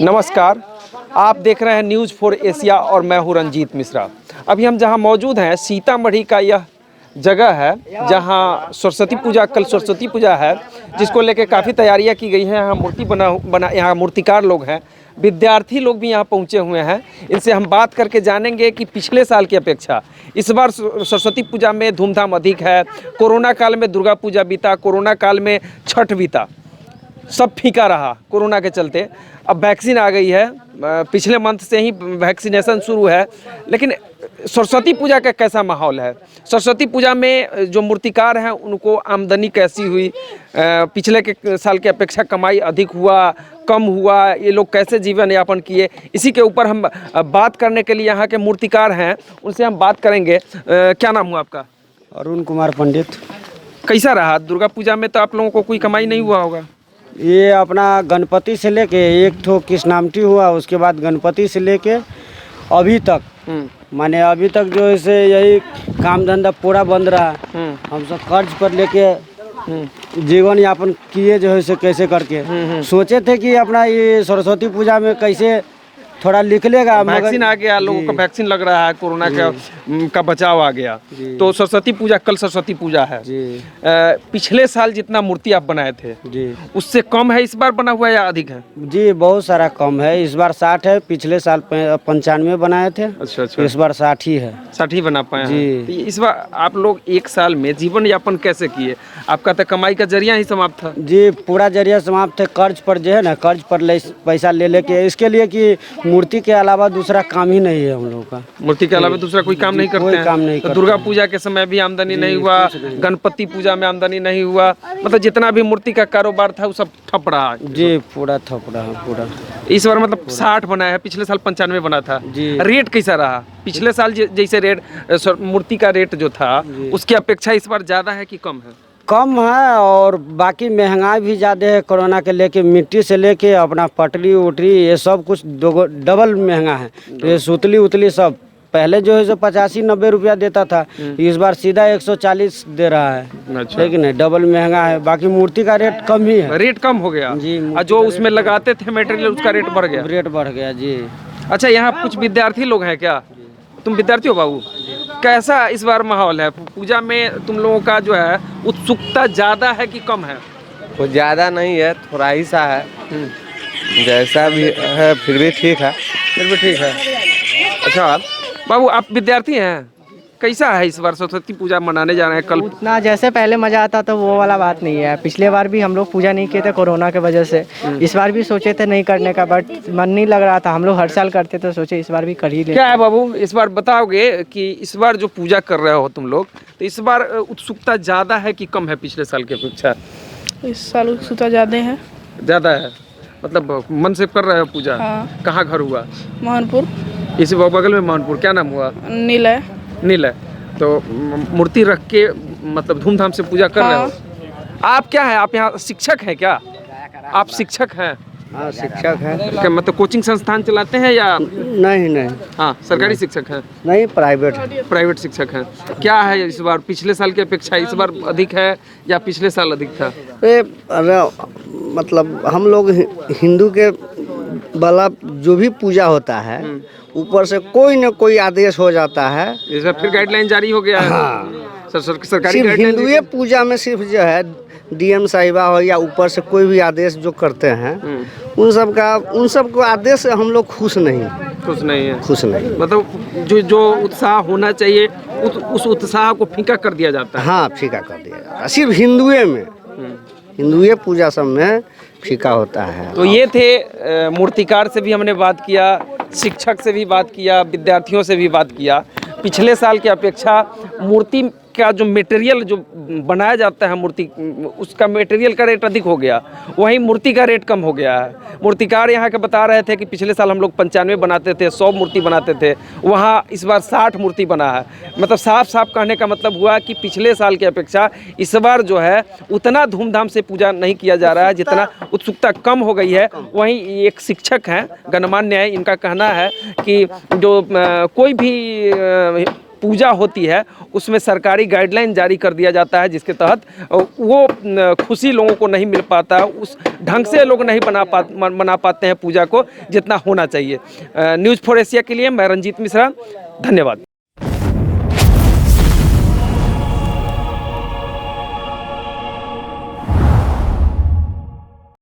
नमस्कार, आप देख रहे हैं न्यूज़ फॉर एशिया और मैं हूं रंजीत मिश्रा। अभी हम जहां मौजूद हैं सीतामढ़ी का यह जगह है जहां सरस्वती पूजा, कल सरस्वती पूजा है, जिसको लेकर काफ़ी तैयारियां की गई हैं। यहाँ मूर्ति बना यहाँ मूर्तिकार लोग हैं, विद्यार्थी लोग भी यहाँ पहुँचे हुए हैं। इनसे हम बात करके जानेंगे कि पिछले साल की अपेक्षा इस बार सरस्वती पूजा में धूमधाम अधिक है। कोरोना काल में दुर्गा पूजा बीता, कोरोना काल में छठ बीता, सब फीका रहा कोरोना के चलते। अब वैक्सीन आ गई है, पिछले मंथ से ही वैक्सीनेशन शुरू है। लेकिन सरस्वती पूजा का कैसा माहौल है? सरस्वती पूजा में जो मूर्तिकार हैं उनको आमदनी कैसी हुई? पिछले के साल की अपेक्षा कमाई अधिक हुआ, कम हुआ? ये लोग कैसे जीवन यापन किए? इसी के ऊपर हम बात करने के लिए यहाँ के मूर्तिकार हैं, उनसे हम बात करेंगे। क्या नाम हुआ आपका? अरुण कुमार पंडित। कैसा रहा दुर्गा पूजा में? तो आप लोगों को कोई कमाई नहीं हुआ होगा? ये अपना गणपति से लेके एक ठो कृष्णाष्टमी हुआ, उसके बाद गणपति से लेके अभी तक माने अभी तक जो है से यही काम धंधा पूरा बंद रहा। हम सब कर्ज पर लेके जीवन यापन किए जो है से कैसे करके सोचे थे कि अपना ये सरस्वती पूजा में कैसे थोड़ा लिख लेगा। वैक्सीन आ गया, लोगों को वैक्सीन लग रहा है, कोरोना का बचाव आ गया। तो सरस्वती पूजा, कल सरस्वती पूजा है। पिछले साल जितना मूर्ति आप बनाए थे जी उससे कम है इस बार बना हुआ या अधिक है? जी बहुत सारा कम है। इस बार 60 है, पिछले साल 95 बनाए थे। अच्छा। इस बार 60 ही है। 60 ही बना पाए जी। हैं। तो इस बार आप लोग एक साल में जीवन यापन कैसे किए? आपका तो कमाई का जरिया ही समाप्त था। जी पूरा जरिया समाप्त है। कर्ज पर जो है ना, कर्ज पर पैसा ले लेके, इसके लिए कि मूर्ति के अलावा दूसरा काम ही नहीं है हम लोग का। मूर्ति के अलावा दूसरा कोई काम नहीं करते कोई हैं? काम नहीं तो करते दुर्गा पूजा के समय भी आमदनी नहीं हुआ, गणपति पूजा में आमदनी नहीं हुआ, मतलब जितना भी मूर्ति का कारोबार था वो सब ठप रहा है। जी पूरा थप रहा पूरा। इस बार मतलब 60 बना है, पिछले साल 95 बना था। जी। रेट कैसा रहा? पिछले साल जैसे रेट मूर्ति का रेट जो था उसकी अपेक्षा इस बार ज्यादा है कि कम है? कम है, और बाकी महंगाई भी ज़्यादा है। कोरोना के लेके मिट्टी से लेके अपना पटरी उटरी ये सब कुछ डबल महंगा है। ये सुतली उतली सब पहले जो है जो 85-90 रुपया देता था, इस बार सीधा 140 दे रहा है। अच्छा। लेकिन डबल महंगा है। बाकी मूर्ति का रेट कम ही है। रेट कम हो गया जी। और जो उसमें लगाते थे मटेरियल उसका रेट बढ़ गया। रेट बढ़ गया जी। अच्छा, यहाँ कुछ विद्यार्थी लोग हैं क्या? तुम विद्यार्थी हो बाबू? कैसा इस बार माहौल है पूजा में? तुम लोगों का जो है उत्सुकता ज्यादा है कि कम है? कुछ ज़्यादा नहीं है, थोड़ा ही सा है। जैसा भी है फिर भी ठीक है। फिर भी ठीक है। अच्छा बाबू, आप विद्यार्थी हैं? कैसा है इस बार सरस्वती पूजा मनाने जा रहे हैं कल? उतना जैसे पहले मजा आता तो वो वाला बात नहीं है। पिछले बार भी हम लोग पूजा नहीं किए थे कोरोना के वजह से। इस बार भी सोचे थे नहीं करने का, बट मन नहीं लग रहा था। हम लोग हर साल करते तो सोचे इस बार भी कर ही ले। क्या है बाबू, इस बार बताओगे कि इस बार जो पूजा कर रहे हो तुम लोग, तो इस बार उत्सुकता ज्यादा है कि कम है पिछले साल की अपेक्षा? इस साल उत्सुकता ज़्यादा है। ज्यादा है, मतलब मन से कर रहे हो पूजा? हाँ। कहाँ घर हुआ? मोहनपुर। इसी बगल में मोहनपुर। क्या नाम हुआ? नीलय। नील है। तो मूर्ति रख के मतलब धूमधाम से पूजा कर रहे हो? आप क्या है, आप यहाँ शिक्षक हैं क्या? आप शिक्षक हैं? हाँ शिक्षक है। क्या मतलब कोचिंग संस्थान चलाते हैं या? नहीं हाँ, सरकारी शिक्षक हैं? नहीं, प्राइवेट। प्राइवेट शिक्षक हैं। क्या है इस बार पिछले साल की अपेक्षा इस बार अधिक है या पिछले साल अधिक था? मतलब हम लोग हिंदू के वाला जो भी पूजा होता है ऊपर से कोई न कोई आदेश हो जाता है। इस बार फिर गाइडलाइन जारी हो गया है। सरकारी सिर्फ गाइडलाइन। हिंदुए पूजा में सिर्फ जो है डीएम साहिबा हो या ऊपर से कोई भी आदेश जो करते हैं उन सब को आदेश से हम लोग खुश नहीं है। मतलब जो उत्साह होना चाहिए उस उत्साह को फीका कर दिया जाता है। हाँ फीका कर दिया जाता है। सिर्फ हिंदुए में, हिंदुए पूजा सब में फीका होता है। तो ये थे मूर्तिकार से भी हमने बात किया, शिक्षक से भी बात किया, विद्यार्थियों से भी बात किया। पिछले साल की अपेक्षा मूर्ति का जो मटेरियल जो बनाया जाता है मूर्ति, उसका मटेरियल का रेट अधिक हो गया, वहीं मूर्ति का रेट कम हो गया है। मूर्तिकार यहाँ के बता रहे थे कि पिछले साल हम लोग 95 बनाते थे, 100 मूर्ति बनाते थे, वहाँ इस बार 60 मूर्ति बना है। मतलब साफ साफ कहने का मतलब हुआ कि पिछले साल की अपेक्षा इस बार जो है उतना धूमधाम से पूजा नहीं किया जा रहा है, जितना उत्सुकता कम हो गई है। वहीं एक शिक्षक हैं, गणमान्य है, इनका कहना है कि जो कोई भी पूजा होती है उसमें सरकारी गाइडलाइन जारी कर दिया जाता है, जिसके तहत वो खुशी लोगों को नहीं मिल पाता, उस ढंग से लोग नहीं मना पाते हैं पूजा को जितना होना चाहिए। न्यूज़ 4 एशिया के लिए मैं रंजीत मिश्रा, धन्यवाद।